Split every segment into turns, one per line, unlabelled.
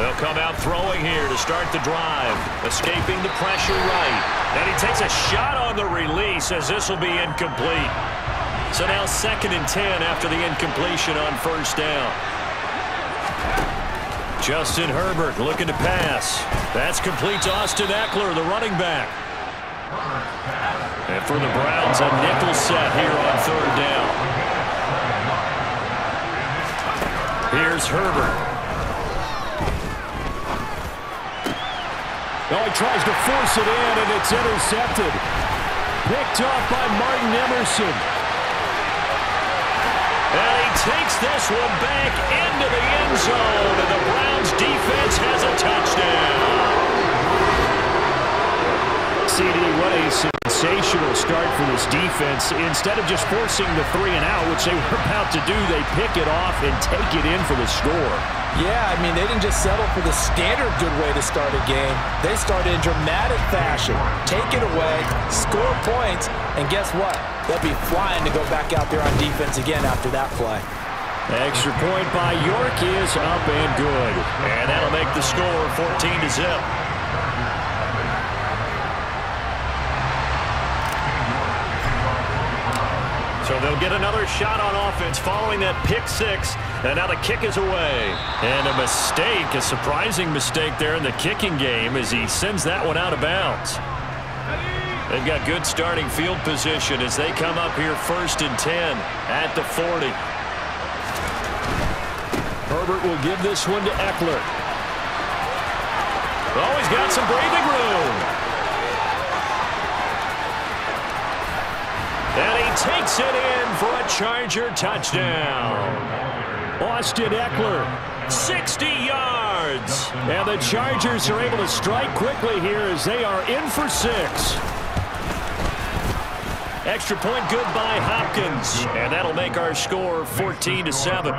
They'll come out throwing here to start the drive. Escaping the pressure right. And he takes a shot on the release as this will be incomplete. So now 2nd and 10 after the incompletion on 1st down. Justin Herbert looking to pass. That's complete to Austin Eckler, the running back. And for the Browns, a nickel set here on 3rd down. Here's Herbert.
Oh, he tries to force it in, and it's intercepted. Picked off by Martin Emerson.
And he takes this one back into the end zone, and the Browns defense has a touchdown.
CD, what a sensational start for this defense. Instead of just forcing the 3-and-out, which they were about to do, they pick it off and take it in for the score.
Yeah, I mean, they didn't just settle for the standard good way to start a game. They started in dramatic fashion. Take it away, score points, and guess what? They'll be flying to go back out there on defense again after that play.
Extra point by York is up and good.
And that'll make the score 14-0. So they'll get another shot on offense following that pick 6. And now the kick is away. And a mistake, a surprising mistake there in the kicking game as he sends that one out of bounds. They've got good starting field position as they come up here 1st and 10 at the 40.
Herbert will give this one to Eckler.
Oh, he's got some breathing room. And he takes it in for a Charger touchdown.
Austin Eckler,
60 yards.
And the Chargers are able to strike quickly here as they are in for 6.
Extra point good by Hopkins. And that'll make our score 14-7.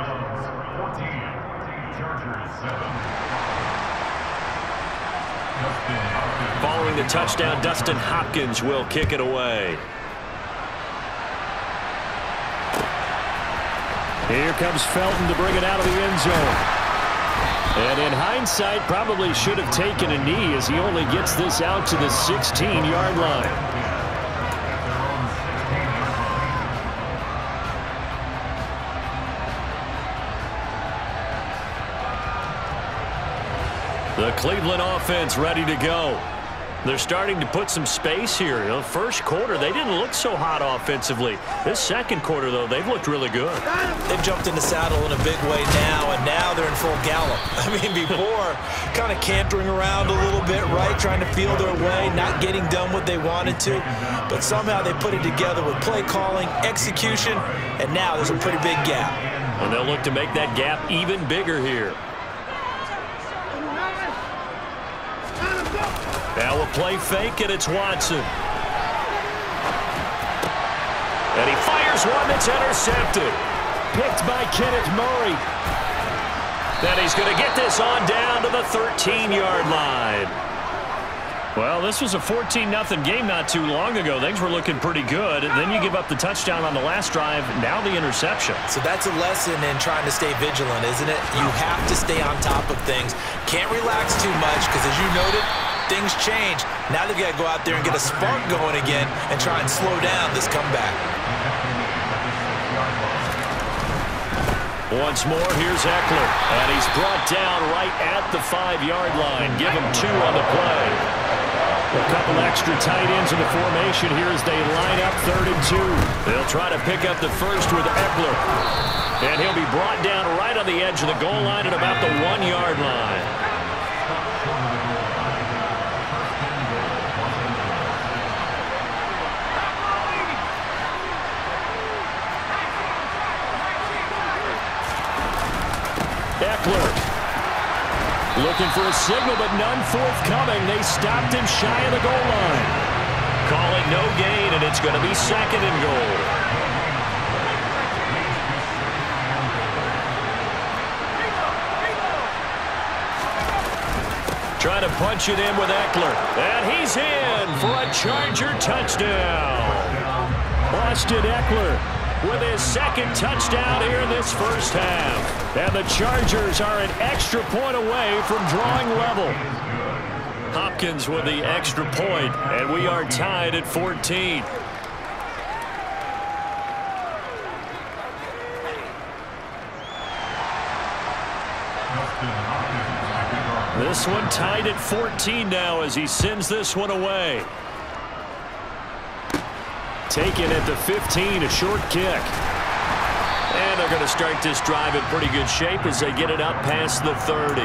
Following the touchdown, Dustin Hopkins will kick it away.
Here comes Felton to bring it out of the end zone. And in hindsight, probably should have taken a knee as he only gets this out to the 16-yard line.
The Cleveland offense ready to go. They're starting to put some space here. You know, first quarter, they didn't look so hot offensively. This second quarter, though, they've looked really good.
They've jumped in the saddle in a big way now, and now they're in full gallop. I mean, before, kind of cantering around a little bit, right, trying to feel their way, not getting done what they wanted to. But somehow they put it together with play calling, execution, and now there's a pretty big gap.
And they'll look to make that gap even bigger here. Now a play fake, and it's Watson. And he fires one that's intercepted.
Picked by Kenneth Murray.
Then he's going to get this on down to the 13-yard line.
Well, this was a 14-0 game not too long ago. Things were looking pretty good. Then you give up the touchdown on the last drive. Now the interception.
So that's a lesson in trying to stay vigilant, isn't it? You have to stay on top of things. Can't relax too much because, as you noted, things change. Now they've got to go out there and get a spark going again and try and slow down this comeback.
Once more, here's Eckler. And he's brought down right at the 5-yard line. Give him 2 on the play.
A couple extra tight ends in the formation here as they line up 3rd and 2.
They'll try to pick up the first with Eckler. And he'll be brought down right on the edge of the goal line at about the 1-yard line.
Eckler looking for a signal, but none forthcoming. They stopped him shy of the goal line.
Call it no gain, and it's going to be 2nd and goal. Trying to punch it in with Eckler. And he's in for a Charger touchdown.
Austin Eckler with his second touchdown here in this first half. And the Chargers are an extra point away from drawing level. Hopkins with the extra point, and we are tied at 14. This one tied at 14 now as he sends this one away. Taken at the 15, a short kick. And they're going to start this drive in pretty good shape as they get it up past the 30.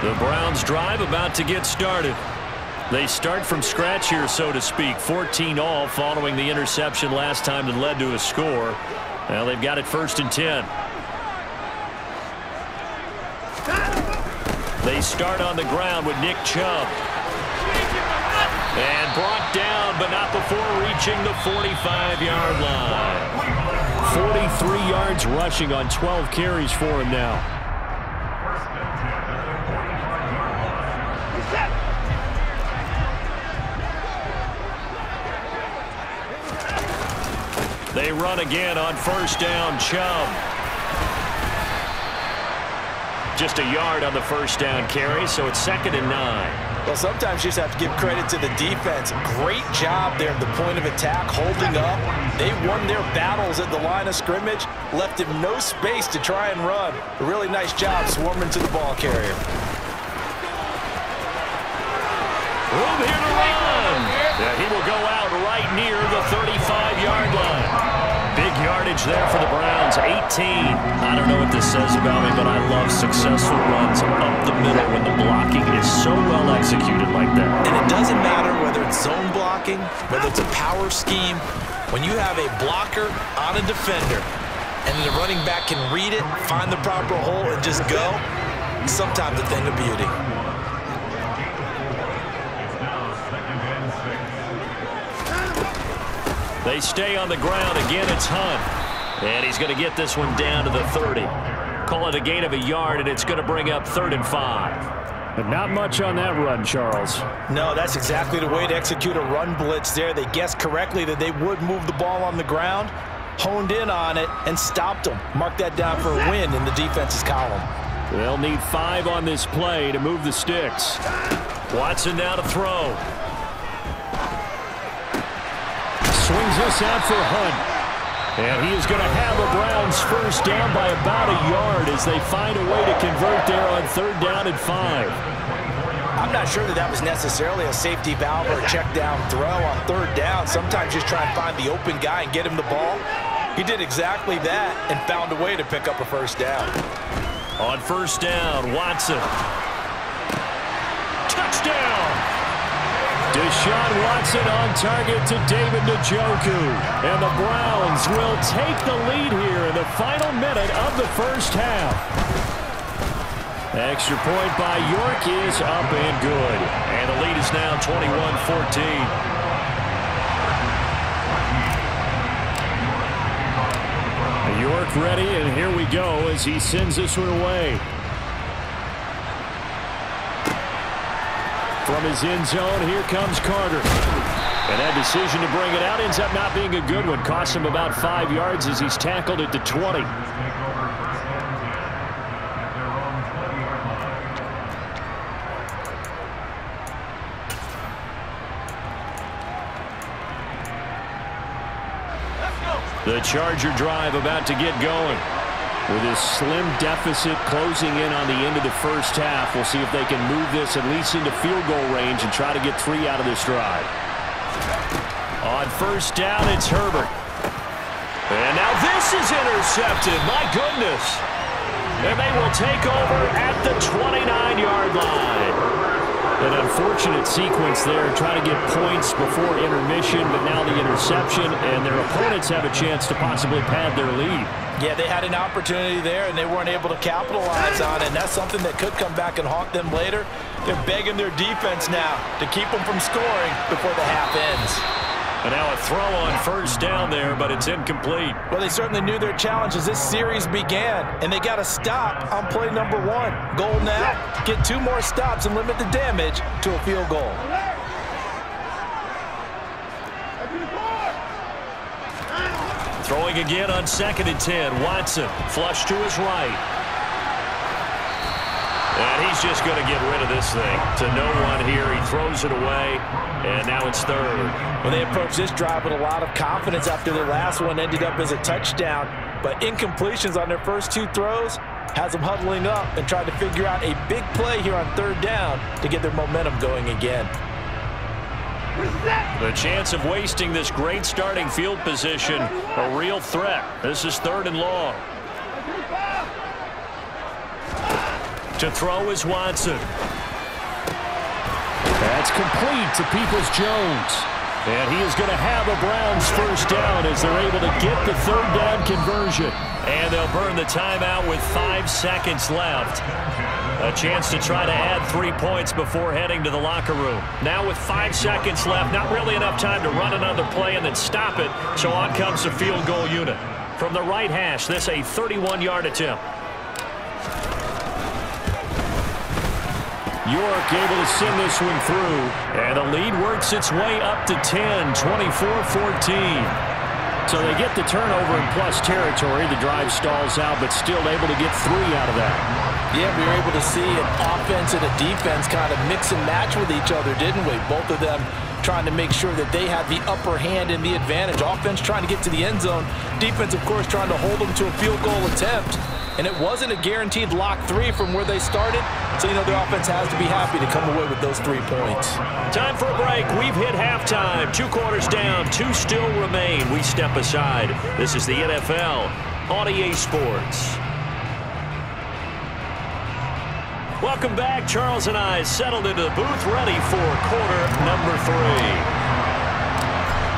The Browns drive about to get started. They start from scratch here, so to speak. 14 all following the interception last time that led to a score. Well, they've got it 1st and 10. They start on the ground with Nick Chubb. And brought down, but not before reaching the 45-yard line. 43 yards rushing on 12 carries for him now. They run again on 1st down. Chubb. Just a yard on the 1st down carry, so it's 2nd and 9.
Well, sometimes you just have to give credit to the defense. Great job there at the point of attack, holding up. They won their battles at the line of scrimmage, left him no space to try and run. A really nice job swarming to the ball carrier.
Room here to run. Yeah, he will go out right near the 35-yard line. Big yardage there for the Browns, 18. I don't know what this says about me, but I love successful runs up the middle when the blocking is so well executed like that.
And it doesn't matter whether it's zone blocking, whether it's a power scheme. When you have a blocker on a defender and the running back can read it, find the proper hole, and just go, sometimes a thing of beauty.
They stay on the ground. Again, it's Hunt. And he's going to get this one down to the 30. Call it a gain of a yard, and it's going to bring up 3rd and 5. But not much on that run, Charles.
No, that's exactly the way to execute a run blitz there. They guessed correctly that they would move the ball on the ground, honed in on it, and stopped them. Mark that down for a win in the defense's column.
They'll need 5 on this play to move the sticks. Watson now to throw. Swings this out for Hunt. And he is going to have a Browns 1st down by about a yard as they find a way to convert there on 3rd down and 5.
I'm not sure that was necessarily a safety valve or a check down throw on 3rd down. Sometimes just try and find the open guy and get him the ball. He did exactly that and found a way to pick up a 1st down.
On 1st down, Watson. Touchdown! Deshaun Watson on target to David Njoku. And the Browns will take the lead here in the final minute of the 1st half. Extra point by York is up and good. And the lead is now 21-14. York ready, and here we go as he sends this one away. From his end zone, here comes Carter. And that decision to bring it out ends up not being a good one. Costs him about 5 yards as he's tackled at the 20. The Charger drive about to get going. With his slim deficit closing in on the end of the 1st half, we'll see if they can move this at least into field goal range and try to get 3 out of this drive. On 1st down, it's Herbert. And now this is intercepted. My goodness. And they will take over at the 29-yard line. An unfortunate sequence there, trying to get points before intermission, but now the interception, and their opponents have a chance to possibly pad their lead.
Yeah, they had an opportunity there, and they weren't able to capitalize on it, and that's something that could come back and haunt them later. They're begging their defense now to keep them from scoring before the half ends.
And now a throw on 1st down there, but it's incomplete.
Well, they certainly knew their challenge as this series began, and they got to stop on play number 1. Goal now, get 2 more stops and limit the damage to a field goal.
Throwing again on 2nd and 10. Watson, flush to his right. And he's just going to get rid of this thing to no one here. He throws it away, and now it's 3rd.
When they approach this drive with a lot of confidence after their last one ended up as a touchdown, but incompletions on their first 2 throws has them huddling up and trying to figure out a big play here on 3rd down to get their momentum going again.
The chance of wasting this great starting field position, a real threat. This is 3rd and long. To throw is Watson.
That's complete to Peoples-Jones.
And he is going to have a Browns first down as they're able to get the 3rd down conversion. And they'll burn the timeout with 5 seconds left. A chance to try to add 3 points before heading to the locker room. Now with 5 seconds left, not really enough time to run another play and then stop it. So on comes the field goal unit. From the right hash, this a 31-yard attempt.
York able to send this one through.
And the lead works its way up to 10, 24-14.
So they get the turnover in plus territory. The drive stalls out, but still able to get 3 out of that.
Yeah, we were able to see an offense and a defense kind of mix and match with each other, didn't we? Both of them trying to make sure that they had the upper hand and the advantage. Offense trying to get to the end zone. Defense, of course, trying to hold them to a field goal attempt. And it wasn't a guaranteed lock 3 from where they started. So, you know, the offense has to be happy to come away with those 3 points.
Time for a break. We've hit halftime. 2 quarters down. 2 still remain. We step aside. This is the NFL on EA Sports. Welcome back. Charles and I settled into the booth, ready for quarter number 3.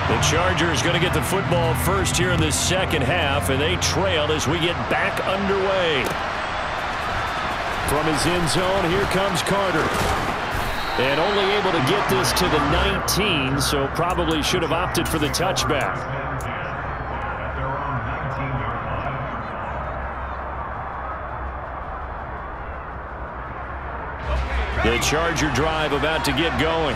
The Chargers going to get the football first here in this second half, and they trail as we get back underway.
From his end zone, here comes Carter.
And only able to get this to the 19, so probably should have opted for the touchback. The Charger drive about to get going.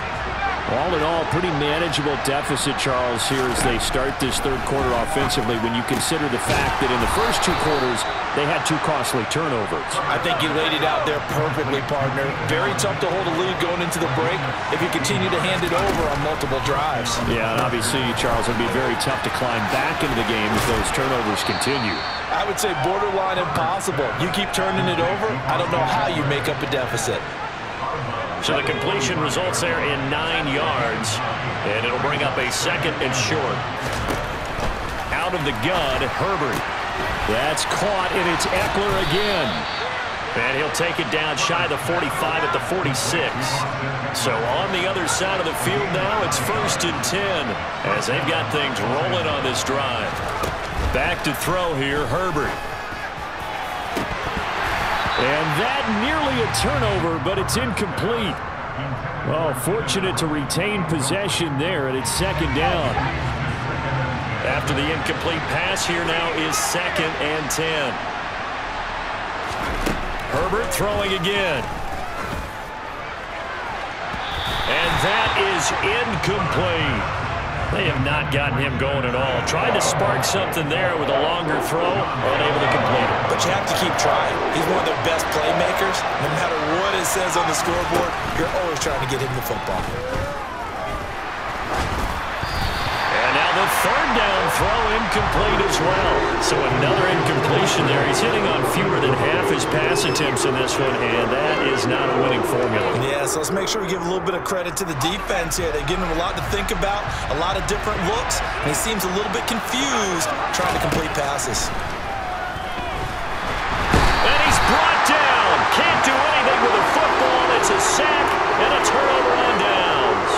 All in all, pretty manageable deficit, Charles, here as they start this 3rd quarter offensively when you consider the fact that in the first 2 quarters, they had 2 costly turnovers.
I think you laid it out there perfectly, partner. Very tough to hold a lead going into the break if you continue to hand it over on multiple drives.
Yeah, and obviously, Charles, it would be very tough to climb back into the game if those turnovers continue.
I would say borderline impossible. You keep turning it over, I don't know how you make up a deficit.
So the completion results there in 9 yards, and it'll bring up a 2nd and short. Out of the gun, Herbert. That's caught, and it's Eckler again. And he'll take it down shy of the 45 at the 46. So on the other side of the field now, it's 1st and 10 as they've got things rolling on this drive. Back to throw here, Herbert.
And that nearly a turnover, but it's incomplete. Well, fortunate to retain possession there, and it's 2nd down.
After the incomplete pass, here now is 2nd and 10. Herbert throwing again. And that is incomplete. They have not gotten him going at all. Tried to spark something there with a longer throw, unable to complete it.
But you have to keep trying. He's one of their best playmakers. No matter what it says on the scoreboard, you're always trying to get him the football.
And now the 3rd down throw incomplete as well. So another incompletion there. He's hitting on fewer than half his pass attempts in this one, and that is not a winning formula.
Yeah, so let's make sure we give a little bit of credit to the defense here. They've given him a lot to think about, a lot of different looks, and he seems a little bit confused trying to complete passes.
And he's brought down. Can't do anything with the football. It's a sack and a turnover on downs.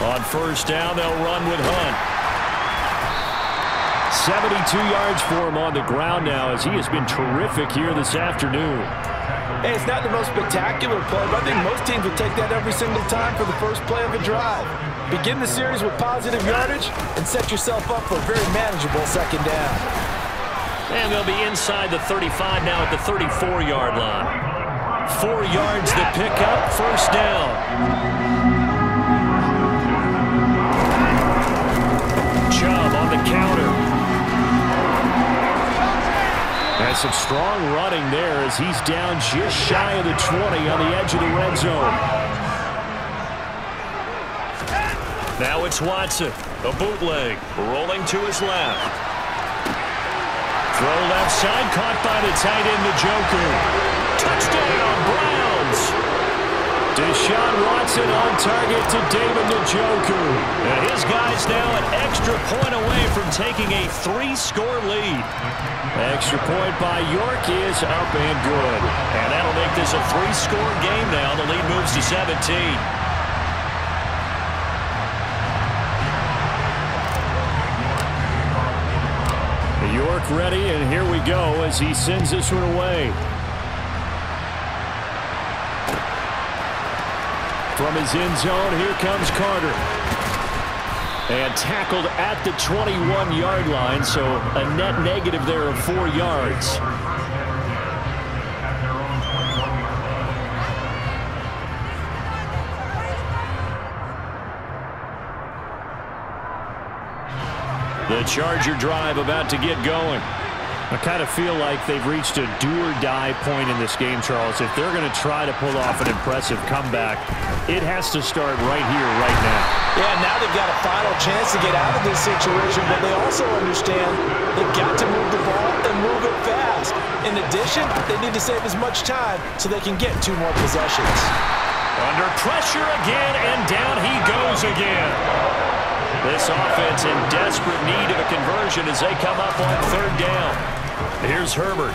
On 1st down, they'll run with Hunt.
72 yards for him on the ground now as he has been terrific here this afternoon.
Hey, it's not the most spectacular play, but I think most teams would take that every single time for the first play of a drive. Begin the series with positive yardage and set yourself up for a very manageable 2nd down.
And they'll be inside the 35 now at the 34-yard line. 4 yards to pick up, 1st down.
some strong running there as he's down just shy of the 20 on the edge of the red zone.
Now it's Watson. A bootleg. Rolling to his left. Throw left side. Caught by the tight end, Njoku. Touchdown, Browns. Deshaun Watson on target to David Njoku. And his guy's now an extra point away from taking a 3-score lead.
Extra point by York is up and good.
And that'll make this a 3-score game now. The lead moves to 17.
York ready, and here we go as he sends this one away. From his end zone, here comes Carter. And tackled at the 21-yard line, so a net negative there of 4 yards.
The Charger drive about to get going.
I kind of feel like they've reached a do-or-die point in this game, Charles. If they're going to try to pull off an impressive comeback, it has to start right here, right now.
Yeah, now they've got a final chance to get out of this situation, but they also understand they've got to move the ball and move it fast. In addition, they need to save as much time so they can get 2 more possessions.
Under pressure again, and down he goes again. This offense in desperate need of a conversion as they come up on 3rd down. Here's Herbert.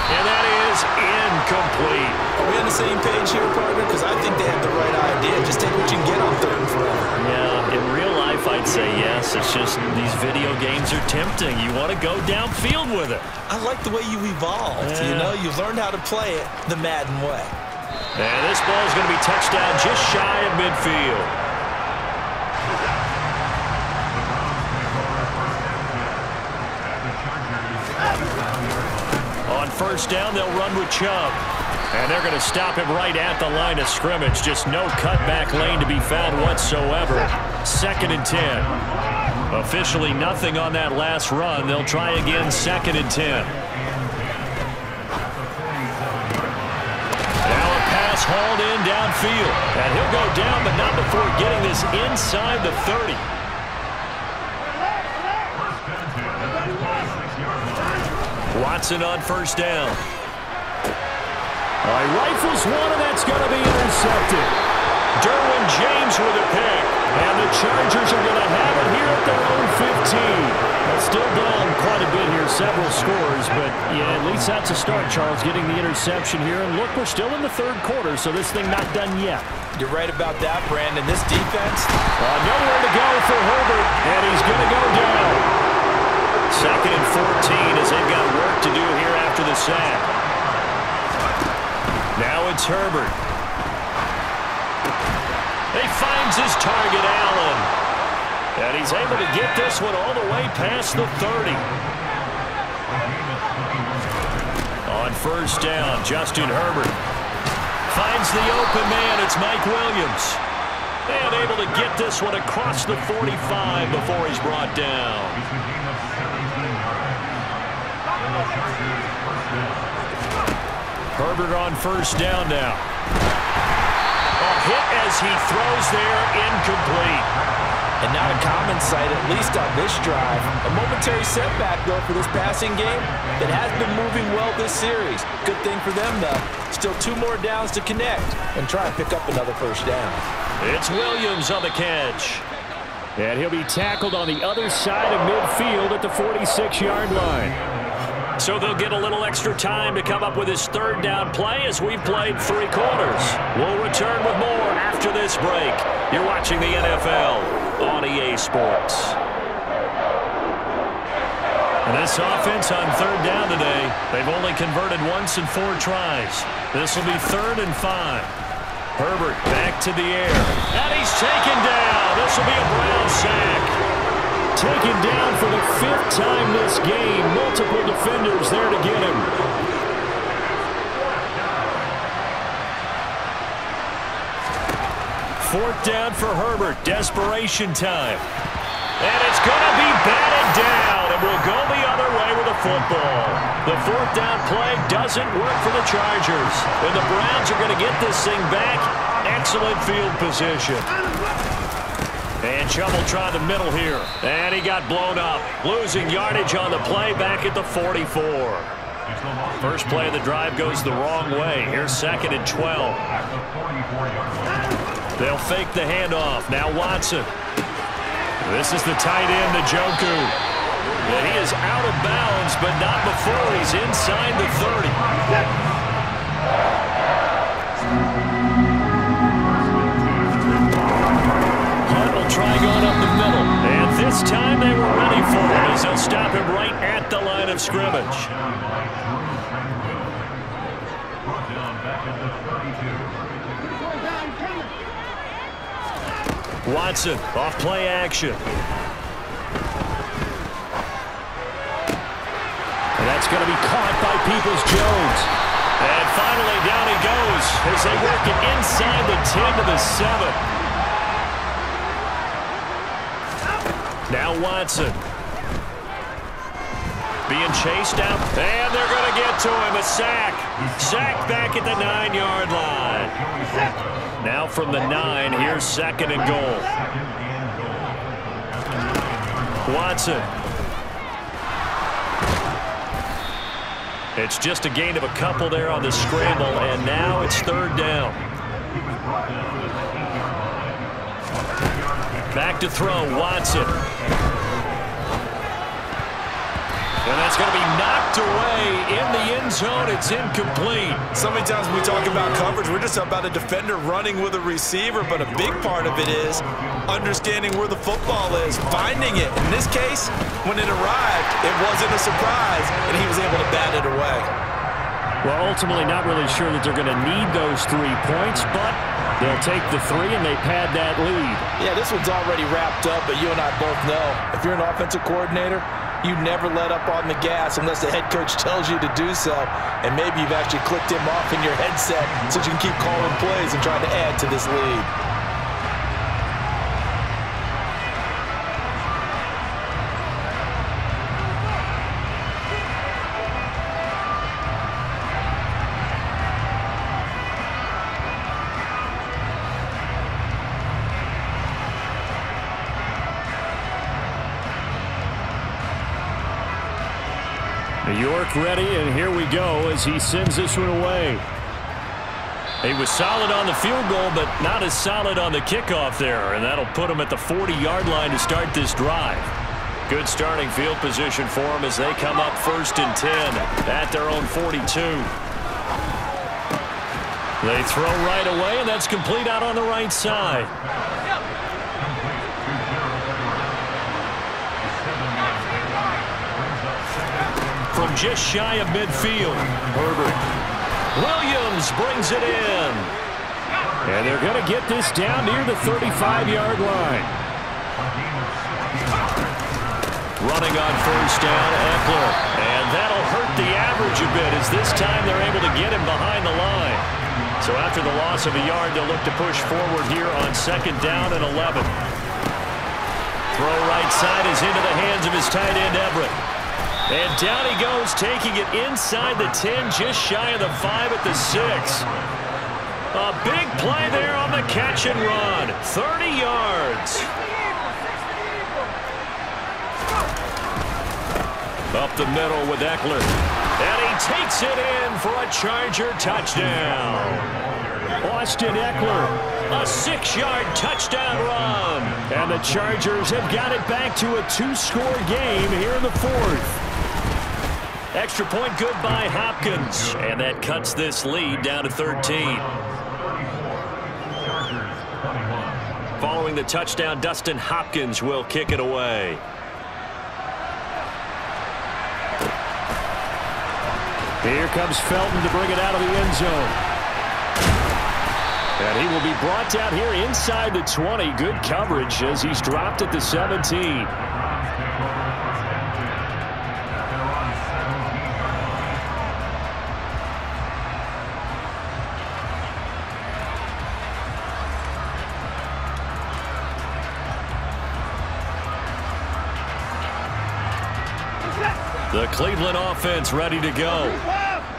And that is incomplete.
Are we on the same page here, partner? Because I think they have the right idea. Just take what you can get on 3rd and 4.
Yeah, in real life, I'd say yes. It's just these video games are tempting. You want to go downfield with it.
I like the way you evolved. Yeah. You know, you've learned how to play it the Madden way.
And this ball is going to be touched down just shy of midfield. On 1st down, they'll run with Chubb. And they're going to stop him right at the line of scrimmage. Just no cutback lane to be found whatsoever. 2nd and 10. Officially nothing on that last run. They'll try again 2nd and 10. Now a pass hauled in downfield. And he'll go down, but not before getting this inside the 30. Watson on 1st down.
All right, rifles one, and that's going to be intercepted.
Derwin James with a pick.
And the Chargers are going to have it here at their own 15. They're still down quite a bit here, several scores, but yeah, at least that's a start, Charles, getting the interception here. And look, we're still in the 3rd quarter, so this thing not done yet.
You're right about that, Brandon. This defense.
Nowhere to go for Herbert, and he's going to go down.
2nd and 14 as they've got work to do here after the sack. Now it's Herbert. He finds his target, Allen. And he's able to get this one all the way past the 30. On 1st down, Justin Herbert finds the open man. It's Mike Williams. And able to get this one across the 45 before he's brought down. Herbert on 1st down now. A hit as he throws there, incomplete.
And not a common sight, at least on this drive. A momentary setback, though, for this passing game that has been moving well this series. Good thing for them, though. Still 2 more downs to connect and try and pick up another 1st down.
It's Williams on the catch.
And he'll be tackled on the other side of midfield at the 46-yard line.
So they'll get a little extra time to come up with his 3rd down play as we've played 3 quarters. We'll return with more after this break. You're watching the NFL on EA Sports. And this offense on 3rd down today, they've only converted once in 4 tries. This will be 3rd and 5. Herbert back to the air. And he's taken down. This will be a Brown sack.
Taken down for the 5th time this game. Multiple defenders there to get him.
Fourth down for Herbert. Desperation time. And it's going to be batted down, and we'll go the other way with the football. The fourth down play doesn't work for the Chargers, and the Browns are going to get this thing back. Excellent field position. And Chubb will try the middle here, and he got blown up. Losing yardage on the play back at the 44. First play of the drive goes the wrong way. Here's 2nd and 12. They'll fake the handoff. Now Watson. This is the tight end, Njoku. And he is out of bounds, but not before he's inside the 30. Hunt will try going up the middle. And this time they were ready for him as they'll stop him right at the line of scrimmage. Watson, off play action. And that's going to be caught by Peoples-Jones. And finally down he goes as they work it inside the 10 to the 7. Now Watson. Being chased out, and they're going to get to him. A sack. Sacked back at the 9-yard line. Now from the 9, here's 2nd and goal. Watson. It's just a gain of a couple there on the scramble, and now it's 3rd down. Back to throw, Watson. And that's going to be knocked away in the end zone. It's incomplete.
So many times when we talk about coverage, we're just about a defender running with a receiver, but a big part of it is understanding where the football is, finding it. In this case, when it arrived, it wasn't a surprise, and he was able to bat it away.
Well, ultimately not really sure that they're going to need those 3 points, but they'll take the 3 and they pad that lead.
Yeah, this one's already wrapped up, but you and I both know if you're an offensive coordinator, you never let up on the gas unless the head coach tells you to do so. And maybe you've actually clicked him off in your headset so you can keep calling plays and trying to add to this lead.
York ready, and here we go as he sends this one away. He was solid on the field goal, but not as solid on the kickoff there, and that'll put him at the 40-yard line to start this drive. Good starting field position for him as they come up 1st and 10 at their own 42. They throw right away, and that's complete out on the right side. From just shy of midfield, Herbert. Williams brings it in. And they're going to get this down near the 35-yard line. Running on 1st down, Eckler. And that'll hurt the average a bit as this time they're able to get him behind the line. So after the loss of a yard, they'll look to push forward here on 2nd down and 11. Throw right side is into the hands of his tight end, Everett. And down he goes, taking it inside the 10, just shy of the 5 at the 6. A big play there on the catch and run. 30 yards. Up the middle with Eckler. And he takes it in for a Charger touchdown. Austin Eckler, a 6-yard touchdown run. And the Chargers have got it back to a 2-score game here in the 4th. Extra point good by Hopkins, and that cuts this lead down to 13. Following the touchdown, Dustin Hopkins will kick it away. Here comes Felton to bring it out of the end zone. And he will be brought down here inside the 20. Good coverage as he's dropped at the 17. The Cleveland offense ready to go.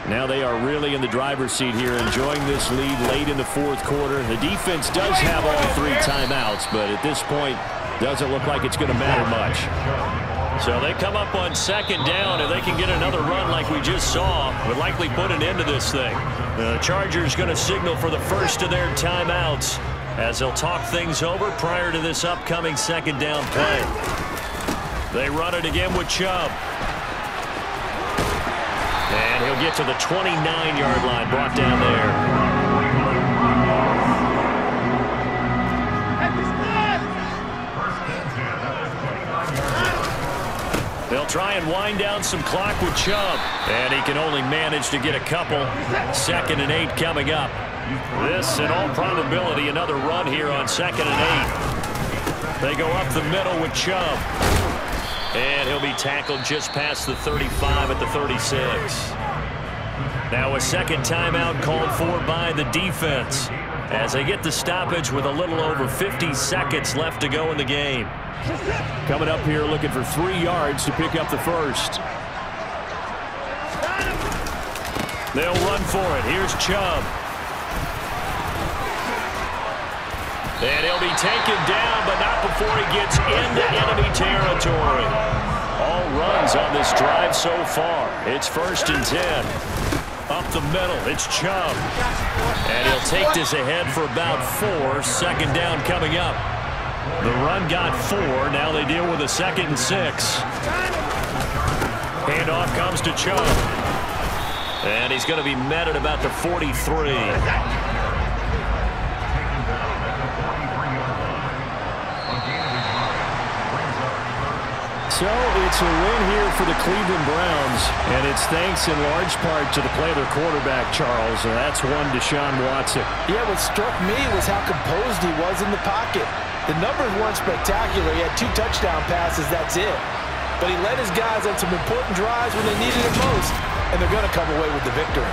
Now they are really in the driver's seat here, enjoying this lead late in the fourth quarter. The defense does have all 3 timeouts, but at this point, doesn't look like it's going to matter much.
So they come up on second down, and they can get another run like we just saw. Would likely put an end to this thing. The Chargers going to signal for the first of their timeouts as they'll talk things over prior to this upcoming second down play. They run it again with Chubb. And he'll get to the 29-yard line, brought down there. They'll try and wind down some clock with Chubb. And he can only manage to get a couple. 2nd and 8 coming up. This, in all probability, another run here on 2nd and 8. They go up the middle with Chubb. And he'll be tackled just past the 35 at the 36. Now a second timeout called for by the defense as they get the stoppage with a little over 50 seconds left to go in the game.
Coming up here looking for 3 yards to pick up the first.
They'll run for it. Here's Chubb. And he'll be taken down, but not before he gets into enemy territory. All runs on this drive so far. It's 1st and 10. Up the middle, it's Chubb. And he'll take this ahead for about 4. 2nd down coming up. The run got 4. Now they deal with a 2nd and 6. Handoff comes to Chubb. And he's going to be met at about the 43.
So it's a win here for the Cleveland Browns, and it's thanks in large part to the play of their quarterback, Charles, and that's one Deshaun Watson.
Yeah, what struck me was how composed he was in the pocket. The numbers weren't spectacular. He had 2 touchdown passes, that's it. But he led his guys on some important drives when they needed it most, and they're going to come away with the victory.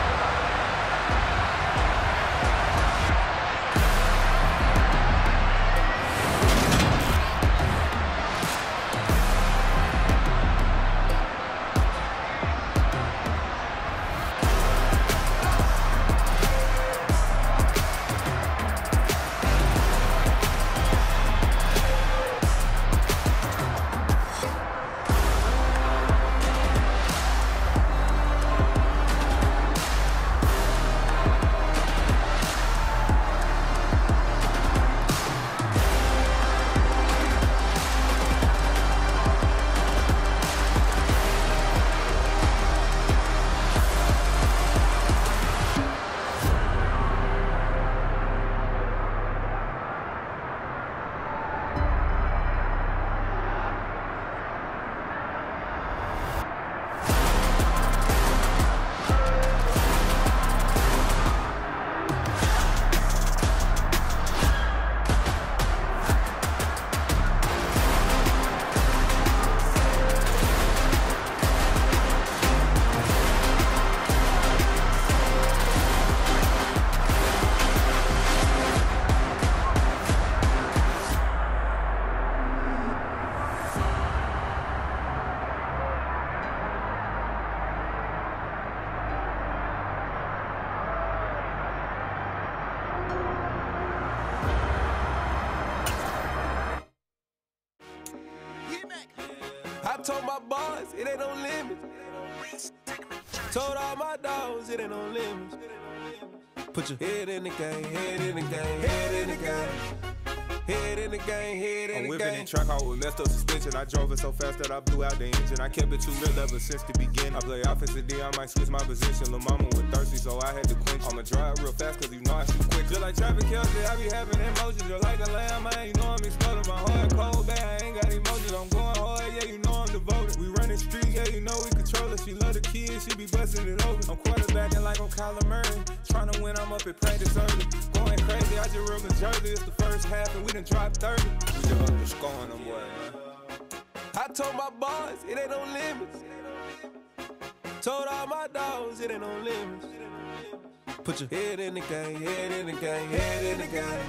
I told my boys, it ain't no limits. Told all my dogs, it ain't no limits. Put your head in the game, head in the game, head in the game. Head in the game, head in the game. I'm whipping in track out with messed up suspension. I drove it so fast that I blew out the engine. I kept it too real ever since the beginning. I play offensive D, I might switch my position. Lil' mama was thirsty, so I had to quench. I'ma drive real fast, cause you know I shoot quick. Just like traffic Kelsey, I be having emotions. Just like a lamb, man, you know I'm exploding. My heart cold, bad, I ain't got emotions. I'm going hard, yeah, you know I'm devoted. We running street, yeah, you know we control it. She love the kids, she be busting it open. I'm quarterbacking like I'm Kyler Murray. Trying to win, I'm up at practice early. Going crazy, I just real Jersey. It's the first half and we done dropped 30. We just underscoring them, boy, man. I told my boys, it ain't no limits. Told all my dogs, it ain't no limits. Put your head in the game, head in the game, head in the game.